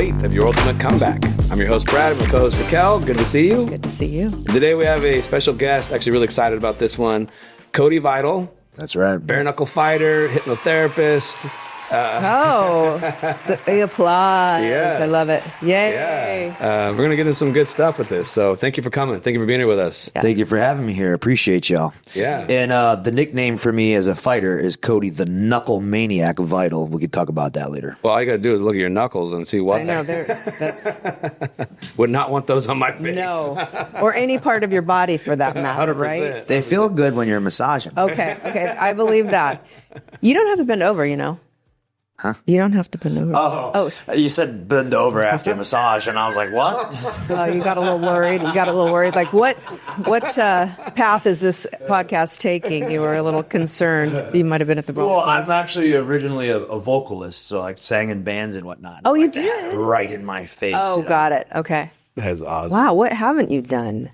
fate of your ultimate comeback. I'm your host, Brad. I'm my co-host, Raquel. Good to see you. Good to see you. Today we have a special guest. Actually, really excited about this one. Cody Vidal. That's right. Bare knuckle fighter, hypnotherapist. The applause. Yes. I love it. Yay. Yeah. We're going to get into some good stuff with this. So thank you for coming. Thank you for being here with us. Yeah. Thank you for having me here. Appreciate y'all. Yeah. And the nickname for me as a fighter is Cody the Knuckle Maniac Vidal. We could talk about that later. Well, all you got to do is look at your knuckles and see what. I know. That's Would not want those on my face. no. Or any part of your body for that matter, 100%. right? They feel good when you're massaging. Okay. I believe that. You don't have to bend over, you know. Huh? You don't have to bend over. Oh, you said bend over after a massage, and I was like, what? You got a little worried. Like, what path is this podcast taking? You were a little concerned. You might have been at the wrong Well, place. I'm actually originally a vocalist, so I sang in bands and whatnot. Oh, you Like, did? right in my face. Oh, got it. Okay. That's awesome. Wow, what haven't you done?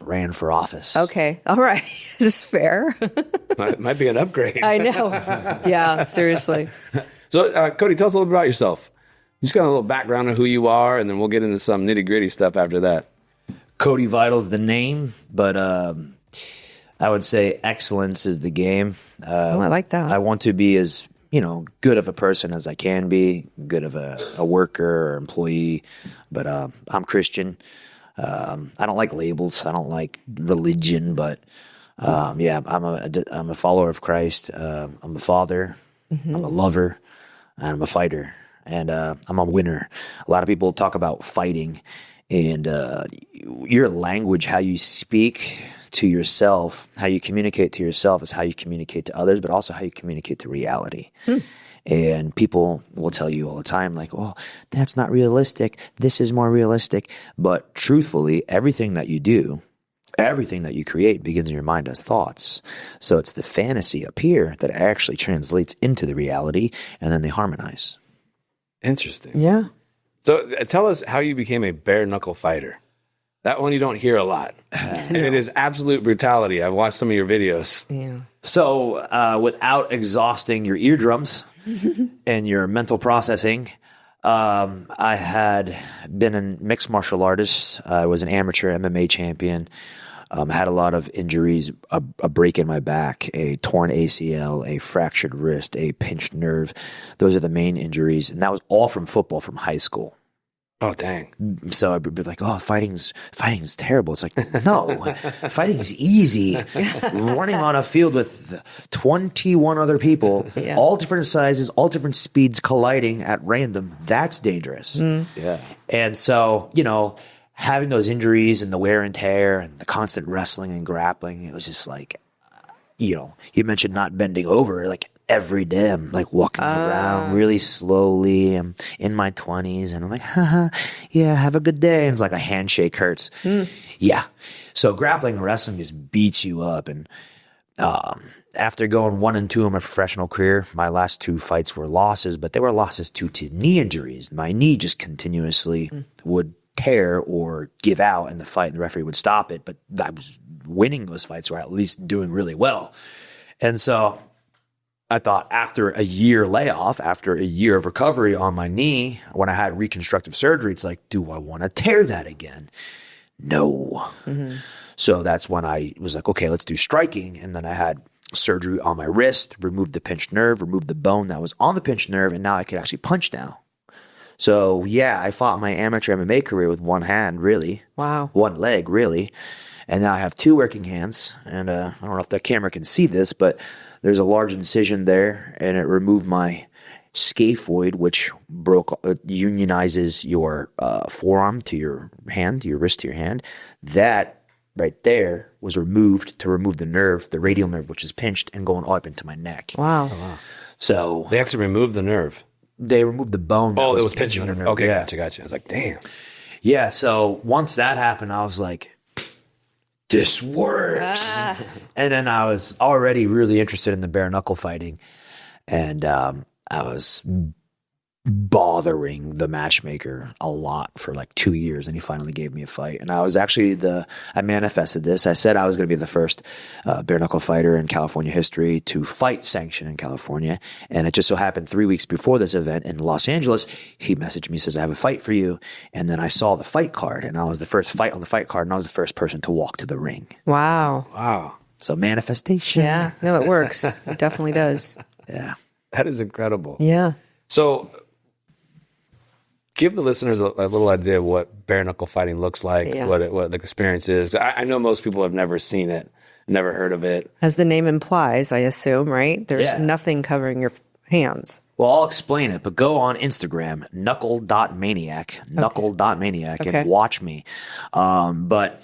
Ran for office. Okay. All right. This is fair. Might be an upgrade. I know. Yeah, seriously. So, Cody, tell us a little bit about yourself. Just got a little background on who you are, and then we'll get into some nitty gritty stuff after that. Cody Vidal's the name, but I would say excellence is the game. I like that. I want to be as good of a person as I can be, good of a worker or employee, but I'm Christian. I don't like labels. I don't like religion, but I'm a follower of Christ. I'm a father. Mm-hmm. I'm a lover. And I'm a fighter, and I'm a winner. A lot of people talk about fighting, and your language, how you speak to yourself, how you communicate to yourself, is how you communicate to others, but also how you communicate to reality. And people will tell you all the time, like, oh, that's not realistic. This is more realistic. But truthfully, everything that you do, everything that you create begins in your mind as thoughts. So it's the fantasy up here that actually translates into the reality, and then they harmonize. Interesting. Yeah. So tell us how you became a bare knuckle fighter. That one you don't hear a lot. And it is absolute brutality. I've watched some of your videos. Yeah. So without exhausting your eardrums and your mental processing, I had been a mixed martial artist. I was an amateur MMA champion. Had a lot of injuries, a break in my back, a torn ACL, a fractured wrist, a pinched nerve. Those are the main injuries. And that was all from football from high school. Oh, dang. So I'd be like, oh, fighting's terrible. It's like, no, fighting's easy. Running on a field with 21 other people, all different sizes, all different speeds colliding at random, that's dangerous. Yeah. And so, having those injuries and the wear and tear and the constant wrestling and grappling, it was just like, you mentioned not bending over, like every day I'm like walking around really slowly. I'm in my 20s and I'm like, haha, yeah, have a good day. And it's like a handshake hurts. Yeah. So grappling and wrestling just beats you up. And after going 1-2 in my professional career, my last 2 fights were losses, but they were losses to knee injuries. My knee just continuously would tear or give out in the fight, and the referee would stop it. But I was winning those fights, or at least doing really well. And so I thought after a year layoff, after a year of recovery on my knee, when I had reconstructive surgery, it's like, do I want to tear that again? No. Mm-hmm. So that's when I was like, okay, let's do striking. And then I had surgery on my wrist, removed the pinched nerve, removed the bone that was on the pinched nerve, and now I could actually punch now. So yeah, I fought my amateur MMA career with one hand, really. Wow. One leg, really. And now I have 2 working hands. And I don't know if the camera can see this, but there's a large incision there, and it removed my scaphoid, which unionizes your forearm to your hand, your wrist to your hand. That right there was removed to remove the nerve, the radial nerve, which is pinched and going all up into my neck. Wow. So They actually removed the nerve. they removed the bone. Oh, it was pinching the the nerve. nerve. Okay, Yeah. gotcha. I was like, damn. Yeah, so once that happened, I was like, this works. And then I was already really interested in the bare knuckle fighting. And I was bothering the matchmaker a lot for like 2 years, and he finally gave me a fight. And I was actually I manifested this. I said I was going to be the first bare knuckle fighter in California history to fight sanction in California. And it just so happened 3 weeks before this event in Los Angeles, he messaged me, says, I have a fight for you. And then I saw the fight card, and I was the first fight on the fight card, and I was the first person to walk to the ring. Wow. Wow. So manifestation. Yeah. No, it works. It definitely does. Yeah. That is incredible. Yeah. So give the listeners a little idea of what bare knuckle fighting looks like, Yeah. what the experience is. I know most people have never seen it, never heard of it. As the name implies, I assume, right? There's Yeah. nothing covering your hands. Well, I'll explain it, but go on Instagram, knuckle.maniac, knuckle.maniac, Okay. and watch me. But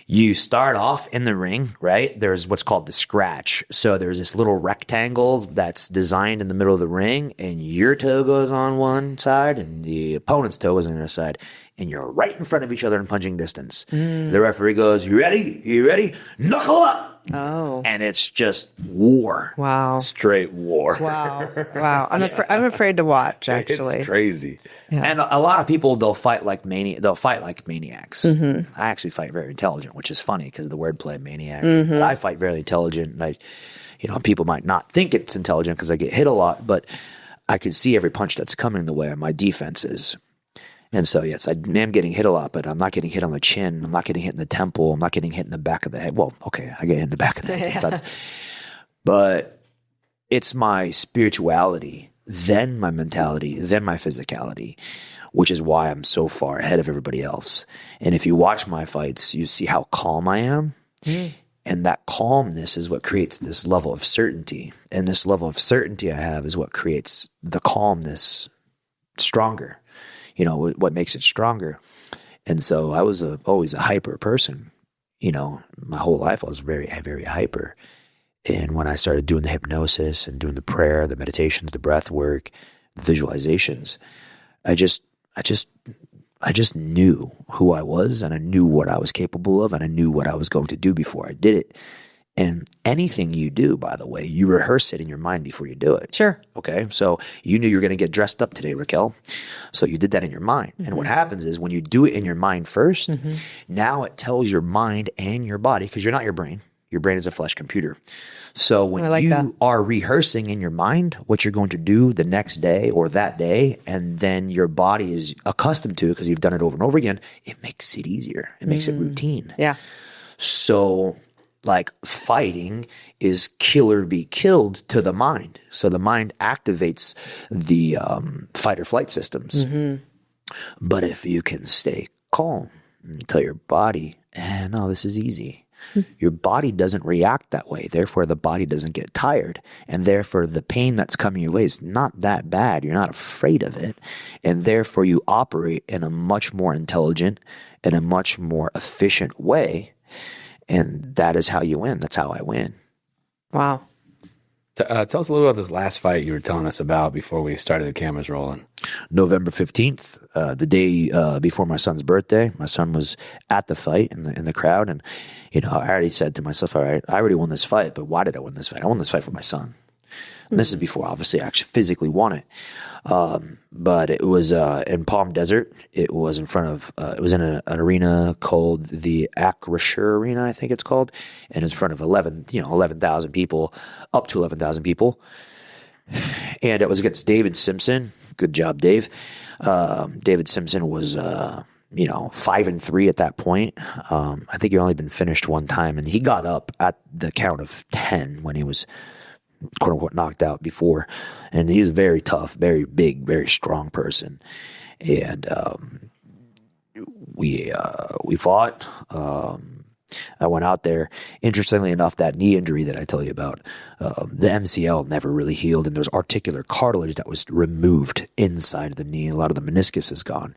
you start off in the ring, right? There's what's called the scratch. So there's this little rectangle that's designed in the middle of the ring, and your toe goes on one side and the opponent's toe goes on the other side, and you're right in front of each other in punching distance. The referee goes, you ready? You ready? Knuckle up! Oh. And it's just war. Wow. Straight war. Wow. Wow. I'm afraid to watch, actually. It's crazy. And a lot of people, they'll fight like maniacs. I actually fight very intelligent, which is funny because of the wordplay maniac. But I fight very intelligent, and people might not think it's intelligent because I get hit a lot, but I can see every punch that's coming the way my defense is. And so, yes, I am getting hit a lot, but I'm not getting hit on the chin. I'm not getting hit in the temple. I'm not getting hit in the back of the head. Well, okay, I get hit in the back of the head sometimes. But it's my spirituality, then my mentality, then my physicality, which is why I'm so far ahead of everybody else. And if you watch my fights, you see how calm I am. And that calmness is what creates this level of certainty. And this level of certainty I have is what creates the calmness stronger. What makes it stronger. And so I was always a hyper person. My whole life I was very, very hyper. And when I started doing the hypnosis and doing the prayer, the meditations, the breath work, the visualizations, I just knew who I was, and I knew what I was capable of, and I knew what I was going to do before I did it. And anything you do, by the way, you rehearse it in your mind before you do it. Sure. Okay. So you knew you were going to get dressed up today, Raquel. So you did that in your mind. And what happens is when you do it in your mind first, now it tells your mind and your body, because you're not your brain. Your brain is a flesh computer. So when you are rehearsing in your mind what you're going to do the next day or that day, and then your body is accustomed to it because you've done it over and over again, it makes it easier. It makes it routine. Yeah. So like fighting is kill or be killed to the mind. So the mind activates the fight or flight systems. But if you can stay calm and tell your body, no, this is easy. Your body doesn't react that way. Therefore, the body doesn't get tired. And therefore, the pain that's coming your way is not that bad. You're not afraid of it. And therefore, you operate in a much more intelligent and a much more efficient way. And that is how you win. That's how I win. Wow. Tell us a little about this last fight you were telling us about before we started the cameras rolling. November 15th, the day before my son's birthday. My son was at the fight in the crowd. And, I already said to myself, all right, I already won this fight, but why did I win this fight? I won this fight for my son. And this is before, obviously, I actually physically won it. But it was in Palm Desert. It was in front of, it was in an arena called the Acrisure Arena, I think it's called. And it's in front of 11,000 people, up to 11,000 people. And it was against David Simpson. Good job, Dave. David Simpson was, 5-3 at that point. I think he only been finished one time. And he got up at the count of 10 when he was quote unquote knocked out before. And he's a very tough, very big, very strong person. And we fought. I went out there. Interestingly enough, that knee injury that I tell you about, the MCL never really healed, and there's articular cartilage that was removed inside the knee. A lot of the meniscus is gone.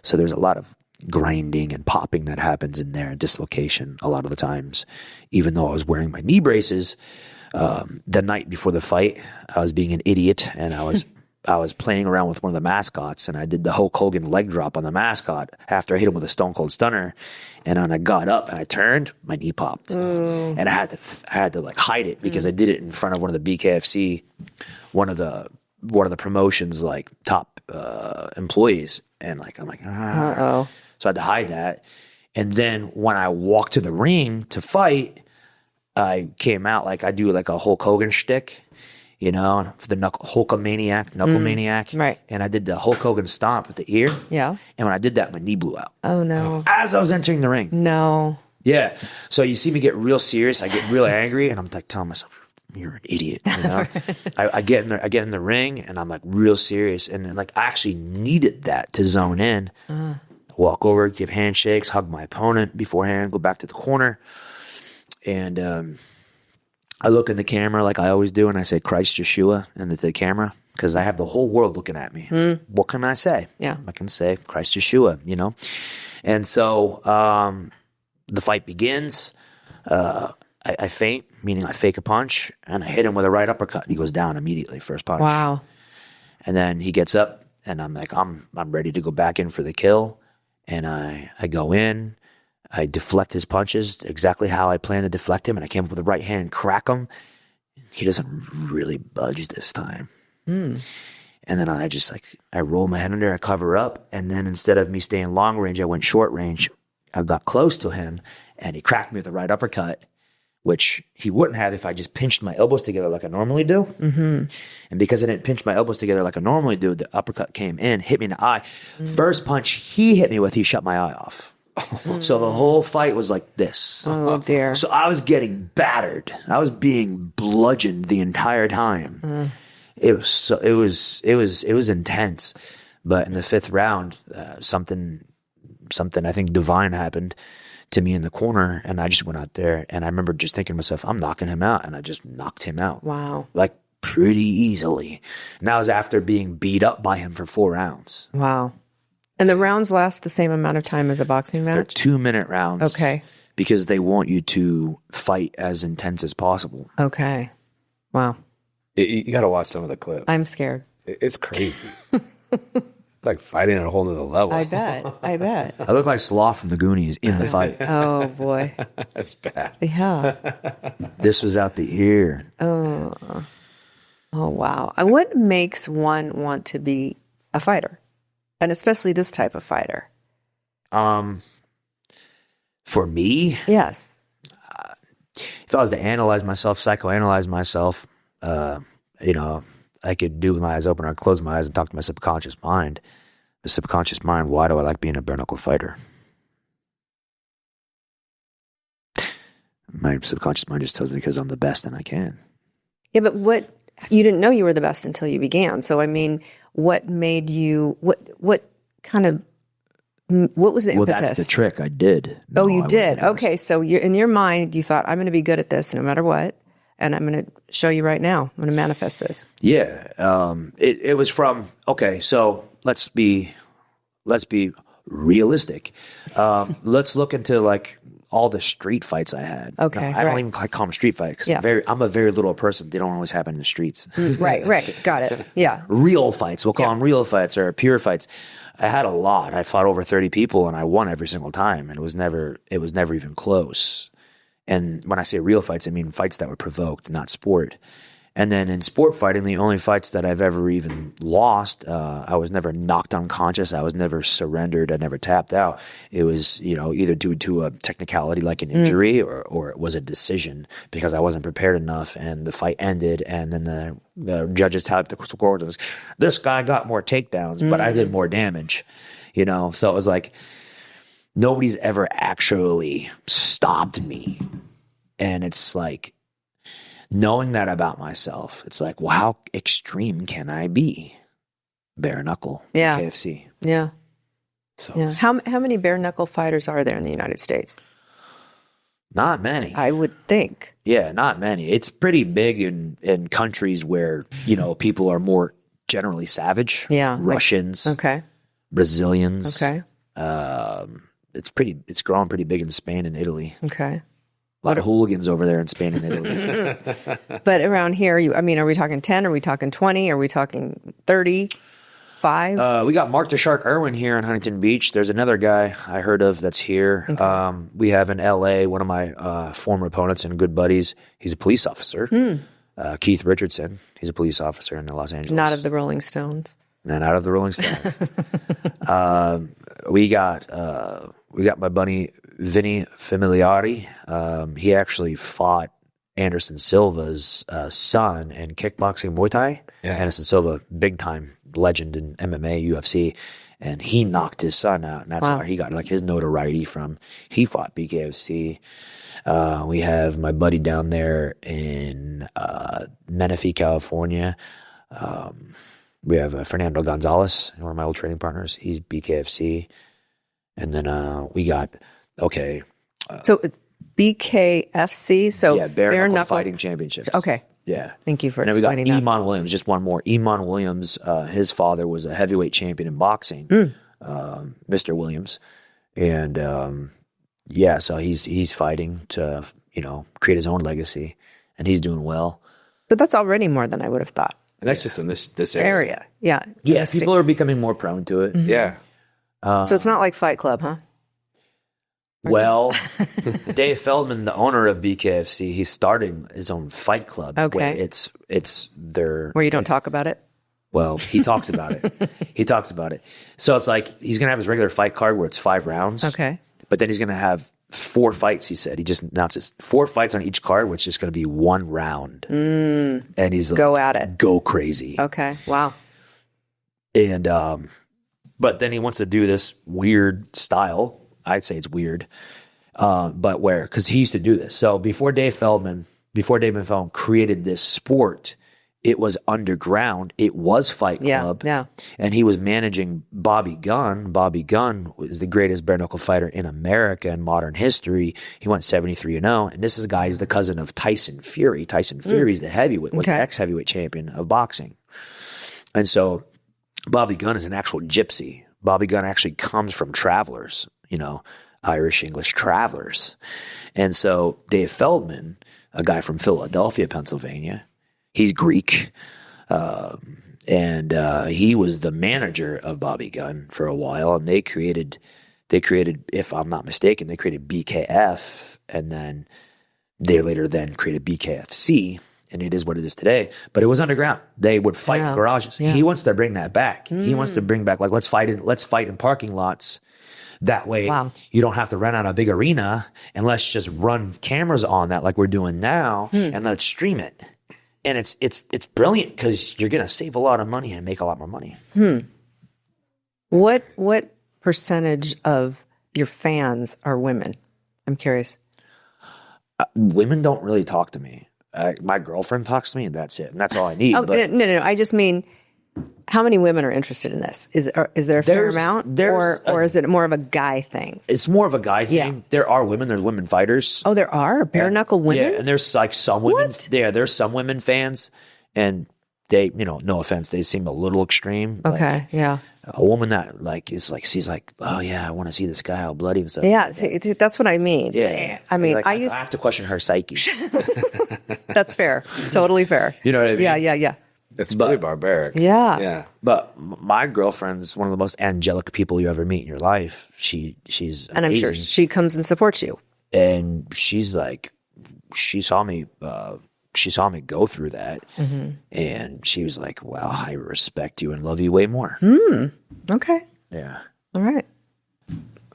So there's a lot of grinding and popping that happens in there, and dislocation a lot of the times. Even though I was wearing my knee braces, the night before the fight, I was being an idiot, and I was playing around with one of the mascots, and I did the Hulk Hogan leg drop on the mascot after I hit him with a Stone Cold Stunner. And when I got up and I turned, my knee popped, and I had to like hide it because I did it in front of one of the BKFC, one of the promotions, like top employees, and like I'm like, Uh-oh. so I had to hide that. And then when I walked to the ring to fight, I came out like I do like a Hulk Hogan shtick, you know, for the Hulkamaniac, Knuckle Maniac. Right. And I did the Hulk Hogan stomp with the ear. Yeah. And when I did that, my knee blew out Oh, no. as I was entering the ring. No. Yeah. So you see me get real serious. I get real angry, and I'm like telling myself, "You're an idiot." You know? I get in there. I get in the ring, and I'm like real serious, and like I actually needed that to zone in. Walk over, give handshakes, hug my opponent beforehand, go back to the corner, and I look in the camera like I always do, and I say Christ Yeshua into the camera because I have the whole world looking at me. What can I say? Yeah. I can say Christ Yeshua, you know? And so the fight begins. I feint, meaning I fake a punch, and I hit him with a right uppercut. He goes down immediately, first punch. Wow. And then he gets up, and I'm like, I'm ready to go back in for the kill. And I go in. I deflect his punches exactly how I plan to deflect him, and I came up with a right hand, crack him. He doesn't really budge this time. And then I roll my head under, I cover up, and then instead of me staying long range, I went short range. I got close to him, and he cracked me with a right uppercut, which he wouldn't have if I just pinched my elbows together like I normally do. And because I didn't pinch my elbows together like I normally do, the uppercut came in, hit me in the eye. First punch he hit me with, he shut my eye off. So the whole fight was like this. Oh, dear. So I was getting battered. I was being bludgeoned the entire time. It was intense. But in the fifth round, something I think divine happened to me in the corner, and I just went out there, and I remember just thinking to myself, I'm knocking him out, and I just knocked him out. Wow. Like pretty easily. And that was after being beat up by him for 4 rounds. Wow. And the rounds last the same amount of time as a boxing They're match? 2-minute rounds. Okay. Because they want you to fight as intense as possible. Okay. Wow. You got to watch some of the clips. I'm scared. It's crazy. It's like fighting at a whole nother level. I bet. I look like Sloth from the Goonies in the fight. Oh, boy. That's bad. Yeah. This was out the ear. Oh, wow. And what makes one want to be a fighter? And especially this type of fighter? For me, Yes. if I was to analyze myself, psychoanalyze myself, I could do with my eyes open or close my eyes and talk to my subconscious mind. The subconscious mind, why do I like being a bare knuckle fighter? My subconscious mind just tells me because I'm the best and I can. Yeah, but you didn't know you were the best until you began. So, I mean, what made you, what was the impetus? Well, that's the trick. I did. Oh, No, you I was did. the best. Okay. So in your mind, you thought, I'm going to be good at this no matter what. And I'm going to show you right now. I'm going to manifest this. Yeah. It was from, okay, so let's be realistic. Let's look into like all the street fights I had. Okay, I don't right. even call them street fights because Yeah. I'm a very little person. They don't always happen in the streets. Right. Got it. Yeah. Real fights. We'll call them real fights or pure fights. I had a lot. I fought over 30 people and I won every single time. And it was never even close. And when I say real fights, I mean fights that were provoked, not sport. And then in sport fighting, the only fights that I've ever even lost, I was never knocked unconscious. I was never surrendered. I never tapped out. It was, either due to a technicality like an injury or it was a decision because I wasn't prepared enough and the fight ended. And then the judges tallied the score. It was, this guy got more takedowns, but I did more damage, So it was like nobody's ever actually stopped me. And it's like, knowing that about myself, it's like, well, how extreme can I be? Bare knuckle, Yeah. BKFC. Yeah. So Yeah. How many bare knuckle fighters are there in the United States? Not many. I would think. Yeah, not many. It's pretty big in countries where, people are more generally savage. Yeah. Russians, Okay. Brazilians. Okay. It's growing pretty big in Spain and Italy. Okay. A lot of hooligans over there in Spain and Italy. But around here, are we talking 10? Are we talking 20? Are we talking 30? 5? We got Mark the Shark Irwin here in Huntington Beach. There's another guy I heard of that's here. Okay. We have in LA, one of my former opponents and good buddies. He's a police officer. Keith Richardson. He's a police officer in Los Angeles. Not of the Rolling Stones. and out of the Rolling Stones. We got my buddy Vinny Familiari. He actually fought Anderson Silva's son in kickboxing, Muay Thai. Yeah. Anderson Silva, big time legend in MMA, UFC, and he knocked his son out, and that's where he got like his notoriety from. He fought BKFC. We have my buddy down there in Menifee, California. We have Fernando Gonzalez, one of my old training partners. He's BKFC. And then we got, So it's BKFC. So yeah, bare knuckle fighting championships. Okay. Yeah. Thank you for and then we got explaining that. Iman Williams, just one more. Iman Williams, his father was a heavyweight champion in boxing, Mr. Williams. And yeah, so he's fighting to, create his own legacy, and he's doing well. But that's already more than I would have thought. And that's just in this area. Area. Yeah. Yeah, people are becoming more prone to it. Yeah. So it's not like Fight Club, huh? Well, Dave Feldman, the owner of BKFC, he's starting his own fight club. Okay. Where it's their Where you don't talk about it? Well, he talks about it. He talks about it. So it's like he's gonna have his regular fight card where it's 5 rounds. Okay. But then he's gonna have 4 fights. He said he just announces 4 fights on each card, which is gonna be 1 round. And he's like, Go at it. go crazy. Okay. Wow. And but then he wants to do this weird style. I'd say it's weird, but because he used to do this. So before Dave Feldman created this sport, it was underground. It was Fight Club. Yeah. And he was managing Bobby Gunn. Bobby Gunn was the greatest bare knuckle fighter in America in modern history. He went 73-0. And this guy is the cousin of Tyson Fury. Tyson Fury is the heavyweight, was the ex-heavyweight champion of boxing. And so Bobby Gunn is an actual gypsy. Bobby Gunn actually comes from travelers, Irish, English travelers. And so Dave Feldman, a guy from Philadelphia, Pennsylvania, he's Greek. And he was the manager of Bobby Gunn for a while. And they created, if I'm not mistaken, they created BKF. And then they later created BKFC. And it is what it is today. But it was underground. They would fight in garages. Yeah. He wants to bring that back. He wants to bring back, like, let's fight in parking lots. That way you don't have to rent out a big arena, and let's just run cameras on that like we're doing now, and let's stream it. And it's brilliant because you're going to save a lot of money and make a lot more money. What percentage of your fans are women? I'm curious. Women don't really talk to me. My girlfriend talks to me, and that's it. And that's all I need. Oh, no. I just mean, how many women are interested in this? Is there a fair amount? Or is it more of a guy thing? It's more of a guy thing. Yeah. There are women. There's women fighters. Oh, there are bare knuckle women? Yeah, and there's like some women. What? Yeah, there's some women fans, and they, no offense, they seem a little extreme. Okay, yeah. A woman that she's like, oh yeah, I want to see this guy all bloody and stuff. Yeah, see, that's what I mean. Yeah. I mean, like, I have to question her psyche. That's fair. Totally fair. You know what I mean? Yeah. It's really barbaric. Yeah. Yeah. But my girlfriend's one of the most angelic people you ever meet in your life. She's amazing. And I'm sure she comes and supports you. And she's like, she saw me go through that, and she was like, wow, I respect you and love you way more. Okay. Yeah. All right.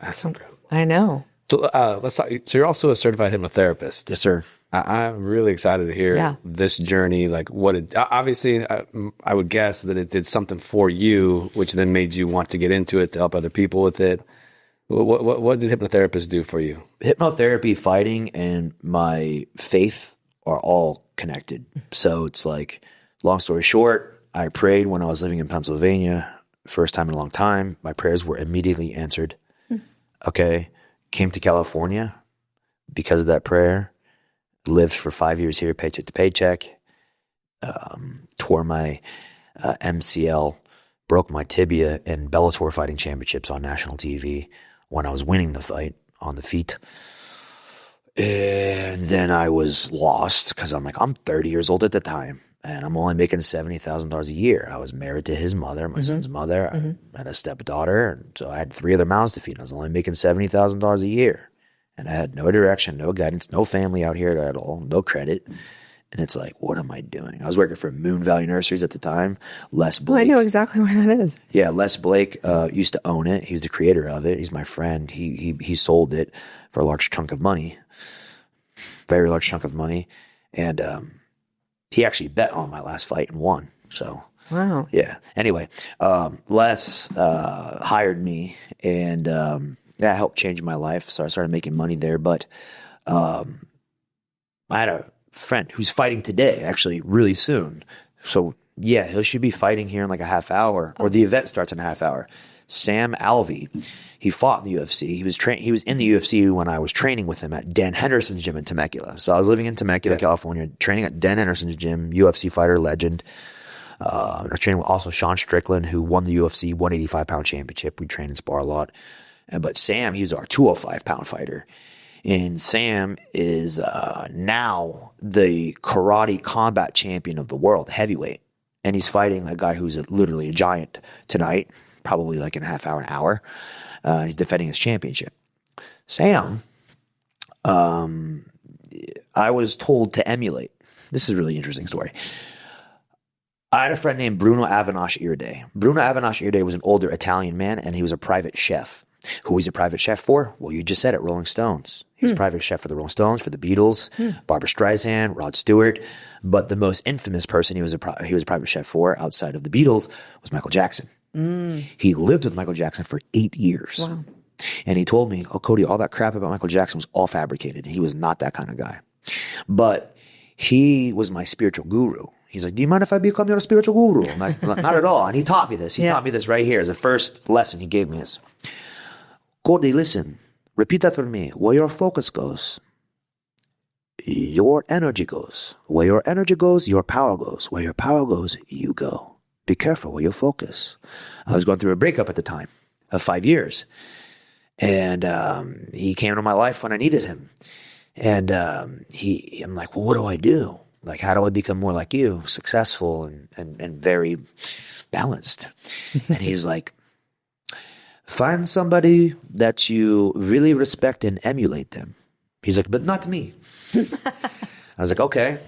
That's some good. I know. So let's talk. So you're also a certified hypnotherapist. Yes, sir. I'm really excited to hear this journey. Like what it, obviously I would guess that it did something for you, which then made you want to get into it to help other people with it. What did hypnotherapist do for you? Hypnotherapy, fighting, and my faith are all connected. So it's like, long story short, I prayed when I was living in Pennsylvania, first time in a long time. My prayers were immediately answered. Okay. Came to California because of that prayer. Lived for 5 years here, paycheck to paycheck. Tore my MCL, broke my tibia in Bellator fighting championships on national TV when I was winning the fight on the feet. And then I was lost because I'm 30 years old at the time, and I'm only making $70,000 a year. I was married to his mother, my son's mother. I had a stepdaughter, and so I had 3 other mouths to feed. And I was only making $70,000 a year. And I had no direction, no guidance, no family out here at all, no credit. And it's like, what am I doing? I was working for Moon Valley Nurseries at the time. Les Oh, Blake. I know exactly where that is. Yeah, Les Blake used to own it. He's the creator of it. He's my friend. He sold it for a large chunk of money, very large chunk of money, and he actually bet on my last fight and won. So wow, yeah. Anyway, Les hired me, and that helped change my life. So I started making money there. But I had a friend who's fighting today, actually, really soon. So yeah, he should be fighting here in like a half hour, or the event starts in a half hour. Sam Alvey, he fought in the UFC. He was in the UFC when I was training with him at Dan Henderson's gym in Temecula. So I was living in Temecula, California, training at Dan Henderson's gym, UFC fighter, legend. I was training with also Sean Strickland, who won the UFC 185-pound championship. We train and spar a lot. But Sam, he's our 205-pound fighter. And Sam is now the karate combat champion of the world, heavyweight. And he's fighting a guy who's literally a giant tonight, probably like in a half hour, an hour. He's defending his championship. Sam, I was told to emulate. This is a really interesting story. I had a friend named Bruno Avinash Irde. Bruno Avinash Irde was an older Italian man, and he was a private chef. Who was he a private chef for? Well, you just said it, Rolling Stones. He was a private chef for the Rolling Stones, for the Beatles, Barbra Streisand, Rod Stewart. But the most infamous person he was a private chef for outside of the Beatles was Michael Jackson. He lived with Michael Jackson for 8 years. Wow. And he told me, oh, Cody, all that crap about Michael Jackson was all fabricated. He was not that kind of guy. But he was my spiritual guru. He's like, do you mind if I become your spiritual guru? I'm like, not at all. And he taught me this. He taught me this right here as the first lesson he gave me is, Cody, listen, repeat that for me. Where your focus goes, your energy goes. Where your energy goes, your power goes. Where your power goes, you go. Be careful where you focus. I was going through a breakup at the time of 5 years. And he came into my life when I needed him. And I'm like, well, what do I do? Like, how do I become more like you, successful and very balanced? And he's like, find somebody that you really respect and emulate them. He's like, but not me. I was like, okay.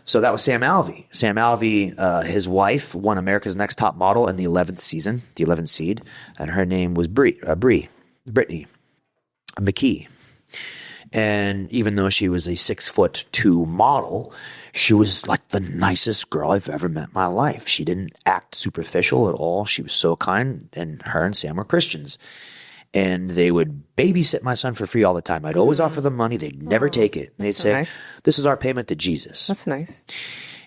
So that was Sam Alvey. Sam Alvey, his wife won America's Next Top Model in the 11th season, the 11th seed, and her name was Brittany McKee. And even though she was a 6'2" model, she was like the nicest girl I've ever met in my life. She didn't act superficial at all. She was so kind, and her and Sam were Christians. And they would babysit my son for free all the time. I'd always offer them money. They'd never take it. And they'd say, nice. This is our payment to Jesus. That's nice.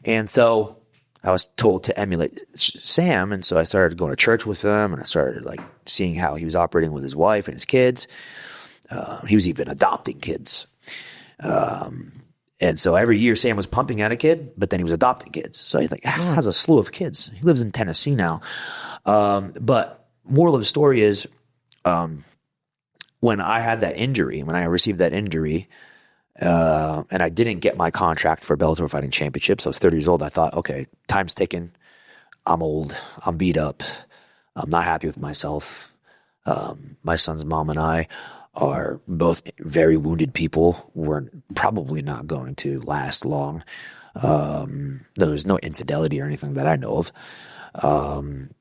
And so I was told to emulate Sam. And so I started going to church with him, and I started like seeing how he was operating with his wife and his kids. He was even adopting kids. And so every year Sam was pumping out a kid, but then he was adopting kids. So he has a slew of kids. He lives in Tennessee now. But moral of the story is, when I had that injury, when I received that injury, and I didn't get my contract for Bellator Fighting Championships, I was 30 years old. I thought, okay, time's ticking. I'm old. I'm beat up. I'm not happy with myself. My son's mom and I are both very wounded people. We're probably not going to last long. There was no infidelity or anything that I know of.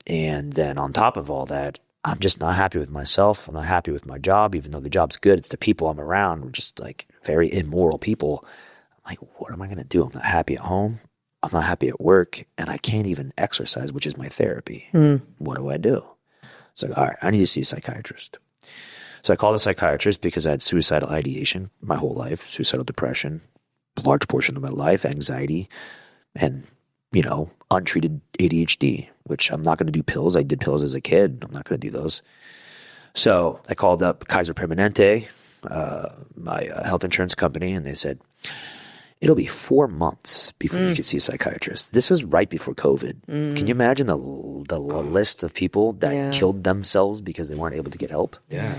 And then on top of all that, I'm just not happy with myself. I'm not happy with my job, even though the job's good. It's the people I'm around. We're just like very immoral people. I'm like, what am I going to do? I'm not happy at home. I'm not happy at work. And I can't even exercise, which is my therapy. What do I do? It's like, all right, I need to see a psychiatrist. So I called a psychiatrist because I had suicidal ideation my whole life, suicidal depression, a large portion of my life, anxiety, and, untreated ADHD, which I'm not going to do pills. I did pills as a kid. I'm not going to do those. So I called up Kaiser Permanente, my health insurance company, and they said, it'll be 4 months before you can see a psychiatrist. This was right before COVID. Can you imagine the list of people that killed themselves because they weren't able to get help? Yeah.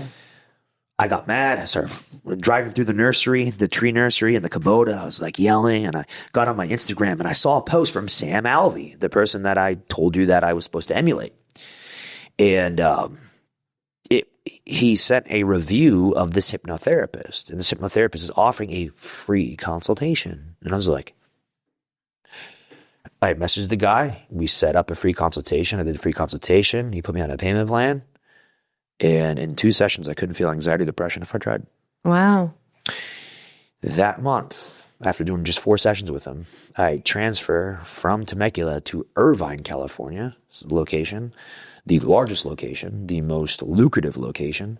I got mad. I started driving through the tree nursery and the Kubota. I was like yelling, and I got on my Instagram and I saw a post from Sam Alvey, the person that I told you that I was supposed to emulate. And he sent a review of this hypnotherapist, and this hypnotherapist is offering a free consultation. And I was like, I messaged the guy. We set up a free consultation. I did a free consultation. He put me on a payment plan. And in 2 sessions, I couldn't feel anxiety or depression if I tried. Wow. That month, after doing just 4 sessions with him, I transfer from Temecula to Irvine, California, location, the largest location, the most lucrative location.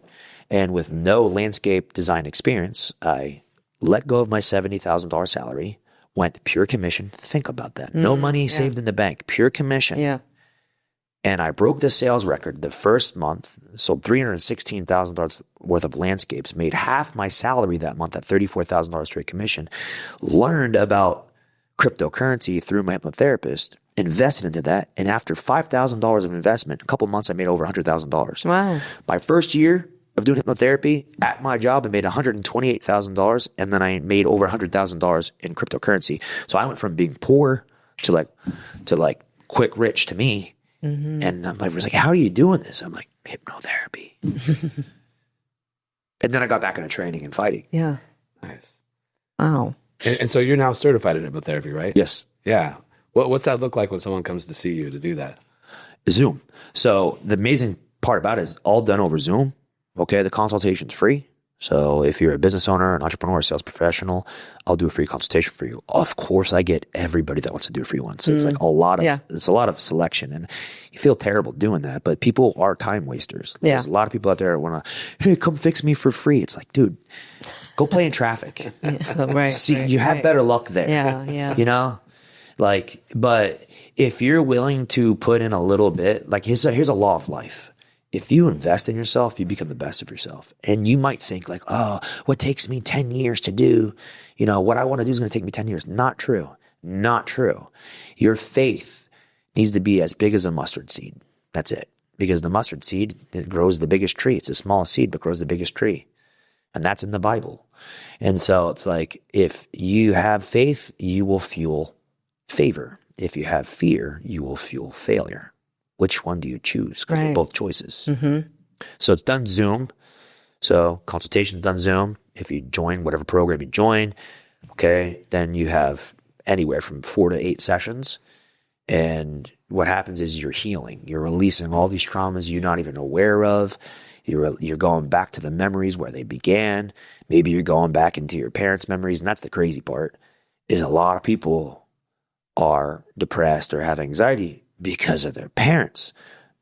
And with no landscape design experience, I let go of my $70,000 salary, went pure commission. Think about that. No money saved in the bank, pure commission. Yeah. And I broke the sales record the first month, sold $316,000 worth of landscapes, made half my salary that month at $34,000 straight commission, learned about cryptocurrency through my hypnotherapist, invested into that. And after $5,000 of investment, a couple months, I made over $100,000. Wow. My first year of doing hypnotherapy at my job, I made $128,000. And then I made over $100,000 in cryptocurrency. So I went from being poor to like quick rich to me. Mm-hmm. And I was like, how are you doing this? I'm like, hypnotherapy. And then I got back into training and fighting. Yeah. Nice. Wow. And so you're now certified in hypnotherapy, right? Yes. Yeah. What's that look like when someone comes to see you to do that? Zoom. So the amazing part about it is all done over Zoom. Okay. The consultation's free. So if you're a business owner, an entrepreneur, a sales professional, I'll do a free consultation for you. Of course, I get everybody that wants to do a free one. So it's like it's a lot of selection, and you feel terrible doing that. But people are time wasters. There's a lot of people out there that want to, hey, come fix me for free. It's like, dude, go play in traffic. You have better luck there. Yeah. You know, like, but if you're willing to put in a little bit, like here's a law of life. If you invest in yourself, you become the best of yourself. And you might think like, oh, what takes me 10 years to do, what I want to do is going to take me 10 years. Not true. Not true. Your faith needs to be as big as a mustard seed. That's it. Because the mustard seed, it grows the biggest tree. It's the smallest seed, but grows the biggest tree. And that's in the Bible. And so it's like, if you have faith, you will fuel favor. If you have fear, you will fuel failure. Which one do you choose? Because they're both choices. Mm-hmm. So it's done Zoom. So consultation's done Zoom. If you join whatever program you join, okay, then you have anywhere from 4 to 8 sessions. And what happens is you're healing. You're releasing all these traumas you're not even aware of. You're going back to the memories where they began. Maybe you're going back into your parents' memories. And that's the crazy part, is a lot of people are depressed or have anxiety because of their parents,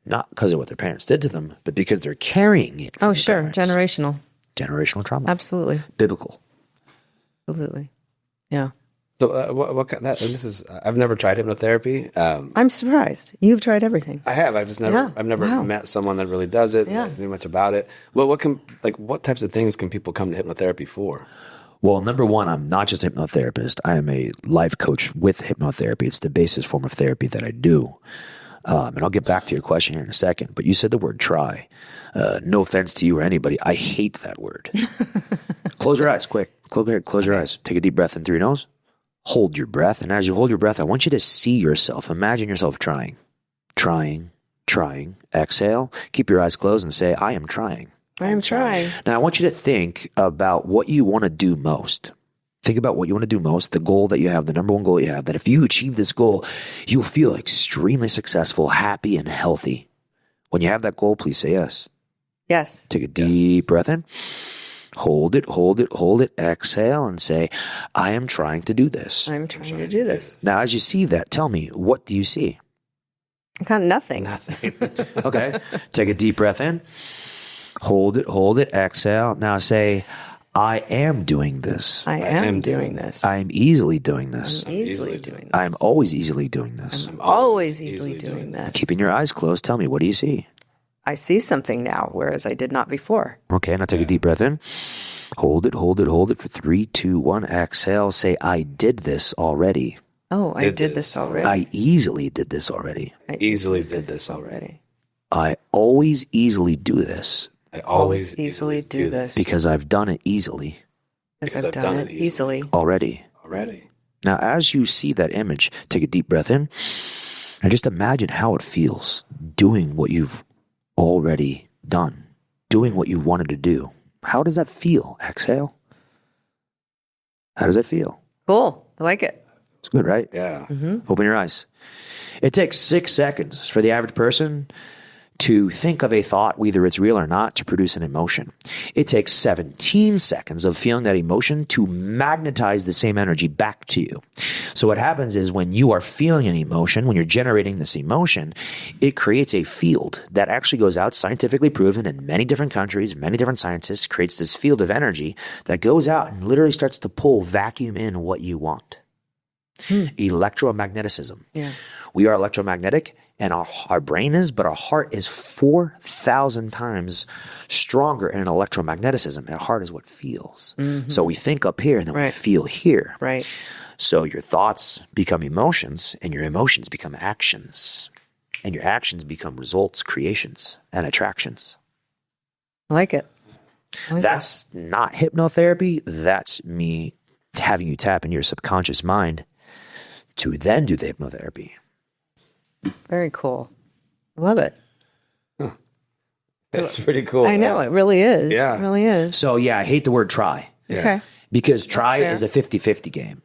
not because of what their parents did to them, but because they're carrying it. Oh, sure. Generational trauma. Absolutely. Biblical. Absolutely. Yeah. So what kind that, and this is, I've never tried hypnotherapy. I'm surprised. You've tried everything. I have. I've never met someone that really does it. Yeah. Knew much about it. Well, what types of things can people come to hypnotherapy for? Well, number one, I'm not just a hypnotherapist. I am a life coach with hypnotherapy. It's the basis form of therapy that I do. And I'll get back to your question here in a second. But you said the word try. No offense to you or anybody. I hate that word. Close your eyes, quick. Close your eyes. Take a deep breath in through your nose. Hold your breath. And as you hold your breath, I want you to see yourself. Imagine yourself trying. Exhale. Keep your eyes closed and say, I am trying. I am trying. Now, I want you to think about what you want to do most. Think about what you want to do most, the goal that you have, the number one goal you have, that if you achieve this goal, you'll feel extremely successful, happy, and healthy. When you have that goal, please say yes. Yes. Take a deep breath in. Hold it. Exhale and say, I am trying to do this. I'm trying to do this. Now, as you see that, tell me, what do you see? I got nothing. Okay. Take a deep breath in. Hold it. Exhale. Now say, I am doing this. I am doing this. I am easily doing this. I'm easily doing this. I am always easily doing this. I'm always easily doing this. Keeping your eyes closed, tell me, what do you see? I see something now, whereas I did not before. Okay, now take a deep breath in. Hold it for 3, 2, 1. Exhale. Say, I did this already. Oh, I did this already. I easily did this already. I easily did this already. I always easily do this. I always easily do this. Because I've done it easily. Because I've done it easily. Already. Now, as you see that image, take a deep breath in and just imagine how it feels doing what you've already done, doing what you wanted to do. How does that feel? Exhale. How does that feel? Cool. I like it. It's good, right? Yeah. Open your eyes. It takes 6 seconds for the average person to think of a thought, whether it's real or not, to produce an emotion. It takes 17 seconds of feeling that emotion to magnetize the same energy back to you. So what happens is when you are feeling an emotion, when you're generating this emotion, it creates a field that actually goes out, scientifically proven in many different countries, many different scientists, creates this field of energy that goes out and literally starts to pull, vacuum in what you want. Electromagnetism. Yeah. We are electromagnetic, and our brain is, but our heart is 4,000 times stronger in electromagnetism. Our heart is what feels. So we think up here, and then we feel here. Right. So your thoughts become emotions, and your emotions become actions, and your actions become results, creations, and attractions. I like it. That's not hypnotherapy. That's me having you tap into your subconscious mind to then do the hypnotherapy. Very cool. I love it. That's pretty cool. I know, it really is. Yeah. It really is. So yeah, I hate the word try. Okay. Because try fair. is a 50-50 game.